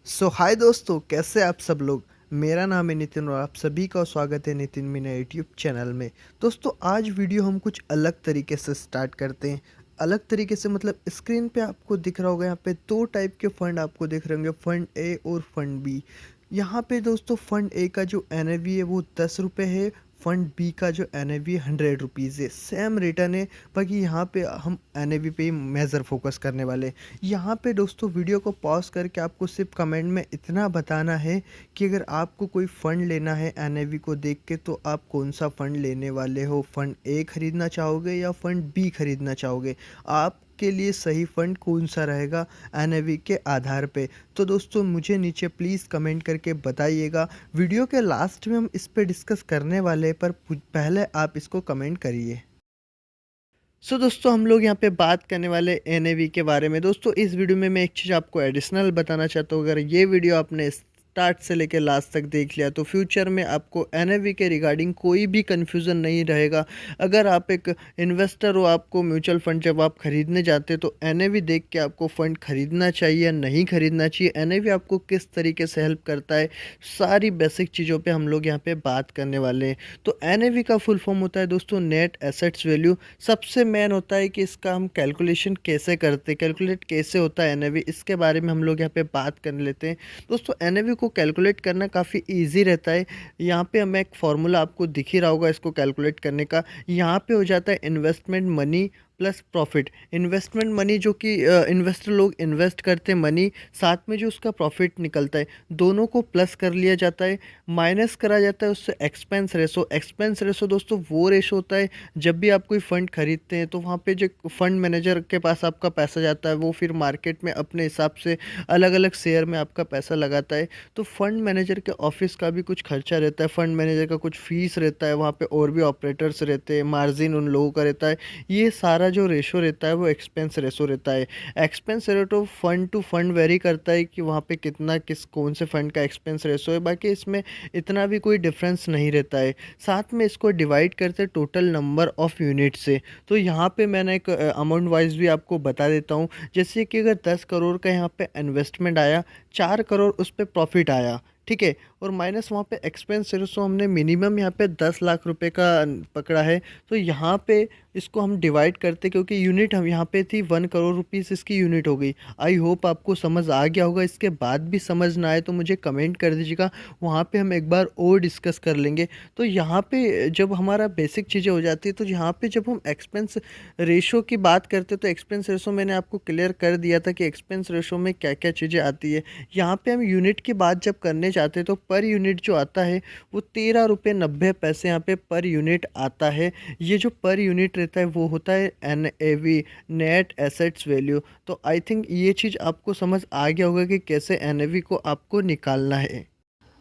हाय दोस्तों, कैसे आप सब लोग। मेरा नाम है नितिन और आप सभी का स्वागत है नितिन मीना यूट्यूब चैनल में। दोस्तों, आज वीडियो हम कुछ अलग तरीके से स्टार्ट करते हैं। अलग तरीके से मतलब स्क्रीन पे आपको दिख रहा होगा, यहाँ पे दो टाइप के फ़ंड आपको दिख रहे होंगे, फ़ंड ए और फ़ंड बी। यहाँ पे दोस्तों फ़ंड ए का जो एन है वो 10 रुपये है। फ़ंड बी का जो एन है 100 रुपीज़ है। सेम रिटर्न है, बाकी यहाँ पे हम एन पे ही मेजर फोकस करने वाले हैं। यहाँ पे दोस्तों वीडियो को पॉज करके आपको सिर्फ कमेंट में इतना बताना है कि अगर आपको कोई फ़ंड लेना है एन को देख के, तो आप कौन सा फ़ंड लेने वाले हो। फ़ंड ए खरीदना चाहोगे या फ़ंड बी खरीदना चाहोगे, आपके लिए सही फ़ंड कौन सा रहेगा एन के आधार पे। तो दोस्तों, मुझे नीचे प्लीज़ कमेंट करके बताइएगा। वीडियो के लास्ट में हम इस पे डिस्कस करने वाले हैं, पर पहले आप इसको कमेंट करिए। दोस्तों, हम लोग यहाँ पे बात करने वाले एन के बारे में। दोस्तों, इस वीडियो में मैं एक चीज़ आपको एडिशनल बताना चाहता हूँ। अगर ये वीडियो आपने स्टार्ट से लेकर लास्ट तक देख लिया तो फ्यूचर में आपको एन के रिगार्डिंग कोई भी कन्फ्यूज़न नहीं रहेगा। अगर आप एक इन्वेस्टर हो, आपको म्यूचुअल फंड जब आप खरीदने जाते हो तो एन देख के आपको फ़ंड खरीदना चाहिए या नहीं खरीदना चाहिए, एन आपको किस तरीके से हेल्प करता है, सारी बेसिक चीज़ों पे हम लोग यहाँ पे बात करने वाले हैं। तो एन का फुल फॉर्म होता है दोस्तों नेट एसेट्स वैल्यू। सबसे मेन होता है कि इसका हम कैलकुलेशन कैसे करते हैं, कैलकुलेट कैसे होता है एन इसके बारे में हम लोग यहाँ पे बात कर लेते हैं। दोस्तों, एन को कैलकुलेट करना काफ़ी ईजी रहता है। यहाँ पे हमें एक फार्मूला आपको दिख ही रहा होगा इसको कैलकुलेट करने का। यहाँ पे हो जाता है investment money plus profit. Investment money जो कि इन्वेस्टर लोग इन्वेस्ट करते हैं मनी, साथ में जो उसका प्रॉफिट निकलता है, दोनों को प्लस कर लिया जाता है, माइनस करा जाता है उससे एक्सपेंस रेशो। एक्सपेंस रेशो दोस्तों वो रेशो होता है जब भी आप कोई फ़ंड खरीदते हैं तो वहाँ पे जो फ़ंड मैनेजर के पास आपका पैसा जाता है, वो फिर मार्केट में अपने हिसाब से अलग अलग शेयर में आपका पैसा लगाता है। तो फ़ंड मैनेजर के ऑफिस का भी कुछ खर्चा रहता है, फ़ंड मैनेजर का कुछ फ़ीस रहता है, वहाँ पे और भी ऑपरेटर्स रहते हैं, मार्जिन उन लोगों का रहता है। ये सारा जो रेशो रहता है वो एक्सपेंस रेशो रहता है। Expense ratio fund to fund vary करता है कि वहाँ पे कितना किस कौन से फ़ंड का एक्सपेंस रेशो है। बाकी इसमें इतना भी कोई डिफरेंस नहीं रहता है। साथ में इसको डिवाइड करते हैं टोटल नंबर ऑफ़ यूनिट से। तो यहाँ पे मैंने एक अमाउंट वाइज भी आपको बता देता हूँ। जैसे कि अगर 10 करोड़ का यहाँ पे इन्वेस्टमेंट आया, 4 करोड़ उस पर प्रॉफिट आया, ठीक है, और माइनस वहाँ पे एक्सपेंस रेशो हमने मिनिमम यहाँ पे 10 लाख रुपए का पकड़ा है। तो यहाँ पे इसको हम डिवाइड करते, क्योंकि यूनिट हम यहाँ पे थी 1 करोड़ रुपीज़ इसकी यूनिट हो गई। आई होप आपको समझ आ गया होगा। इसके बाद भी समझ ना आए तो मुझे कमेंट कर दीजिएगा, वहाँ पे हम एक बार और डिस्कस कर लेंगे। तो यहाँ पे जब हमारा बेसिक चीज़ें हो जाती है, तो यहाँ पे जब हम एक्सपेंस रेशो की बात करते तो एक्सपेंस रेशो मैंने आपको क्लियर कर दिया था कि एक्सपेंस रेशो में क्या क्या चीज़ें आती है। यहाँ पे हम यूनिट की बात जब करने जाते हैं तो पर यूनिट जो आता है वो 13 रुपये 90 पैसे यहाँ पे पर यूनिट आता है। ये जो पर यूनिट रहता है वो होता है NAV, नेट एसेट्स वैल्यू। तो आई थिंक ये चीज़ आपको समझ आ गया होगा कि कैसे NAV को आपको निकालना है।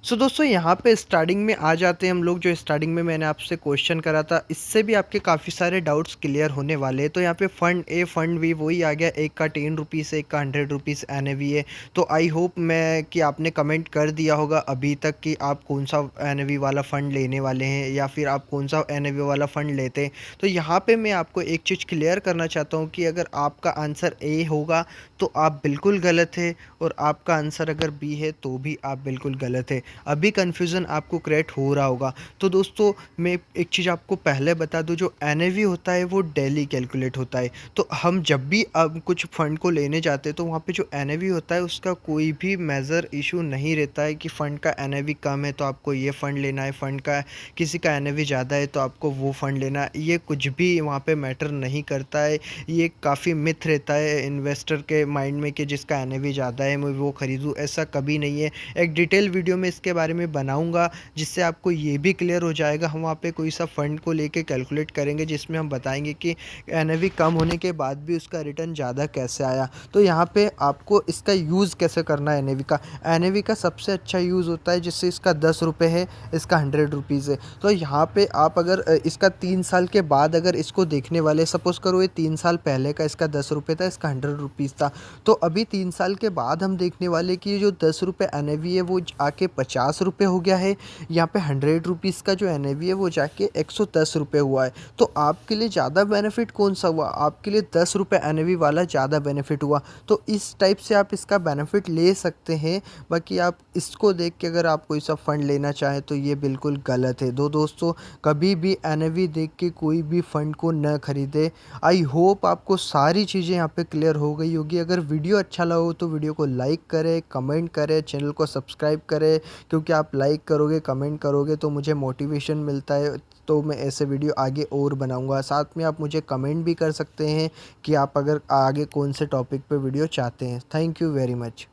दोस्तों, यहाँ पे स्टार्टिंग में आ जाते हैं हम लोग। जो स्टार्टिंग में मैंने आपसे क्वेश्चन करा था, इससे भी आपके काफ़ी सारे डाउट्स क्लियर होने वाले हैं। तो यहाँ पे फ़ंड ए फ़ंड बी वही आ गया, एक का 10 रुपीज़ एक का 100 रुपीज़ NAV है। तो आई होप मैं कि आपने कमेंट कर दिया होगा अभी तक कि आप कौन सा NAV वाला फ़ंड लेने वाले हैं या फिर आप कौन सा NAV वाला फ़ंड लेते हैं। तो यहाँ पर मैं आपको एक चीज़ क्लियर करना चाहता हूँ कि अगर आपका आंसर ए होगा तो आप बिल्कुल गलत है, और आपका आंसर अगर बी है तो भी आप बिल्कुल गलत है। अभी कन्फ्यूज़न आपको क्रिएट हो रहा होगा। तो दोस्तों, मैं एक चीज़ आपको पहले बता दूं, जो NAV होता है वो डेली कैलकुलेट होता है। तो हम जब भी अब कुछ फ़ंड को लेने जाते हैं तो वहाँ पे जो NAV होता है उसका कोई भी मेजर इशू नहीं रहता है कि फ़ंड का NAV कम है तो आपको ये फ़ंड लेना है, फ़ंड का किसी का NAV ज़्यादा है तो आपको वो फ़ंड लेना है। ये कुछ भी वहाँ पे मैटर नहीं करता है। ये काफ़ी मिथ रहता है इन्वेस्टर के माइंड में कि जिसका NAV ज़्यादा है मैं वो ख़रीदूँ, ऐसा कभी नहीं है। एक डिटेल वीडियो में इसके बारे में बनाऊंगा जिससे आपको ये भी क्लियर हो जाएगा। हम वहाँ पे कोई सा फ़ंड को लेके कैलकुलेट करेंगे जिसमें हम बताएंगे कि NAV कम होने के बाद भी उसका रिटर्न ज़्यादा कैसे आया। तो यहाँ पे आपको इसका यूज़ कैसे करना है NAV का सबसे अच्छा यूज़ होता है जिससे इसका 10 रुपये है, इसका 100 रुपीज़ है। तो यहाँ पे आप अगर इसका 3 साल के बाद अगर इसको देखने वाले, सपोज़ करो ये 3 साल पहले का इसका 10 रुपये था, इसका 100 रुपीज़ था। तो अभी 3 साल के बाद हम देखने वाले कि जो 10 रुपये NAV है वो आके ₹50 हो गया है। यहाँ पे 100 रुपीज़ का जो एनएवी है वो जाके ₹110 हुआ है। तो आपके लिए ज़्यादा बेनिफिट कौन सा हुआ? आपके लिए ₹10 एनएवी वाला ज़्यादा बेनिफिट हुआ। तो इस टाइप से आप इसका बेनिफिट ले सकते हैं। बाकी आप इसको देख के अगर आप कोई सा फ़ंड लेना चाहें तो ये बिल्कुल गलत है। दोस्तों, कभी भी एनएवी देख के कोई भी फ़ंड को न खरीदें। आई होप आपको सारी चीज़ें यहाँ पे क्लियर हो गई होगी। अगर वीडियो अच्छा लगा हो तो वीडियो को लाइक करें, कमेंट करें, चैनल को सब्सक्राइब करें, क्योंकि आप लाइक करोगे, कमेंट करोगे तो मुझे मोटिवेशन मिलता है, तो मैं ऐसे वीडियो आगे और बनाऊँगा। साथ में आप मुझे कमेंट भी कर सकते हैं कि आप अगर आगे कौन से टॉपिक पे वीडियो चाहते हैं। Thank you very much.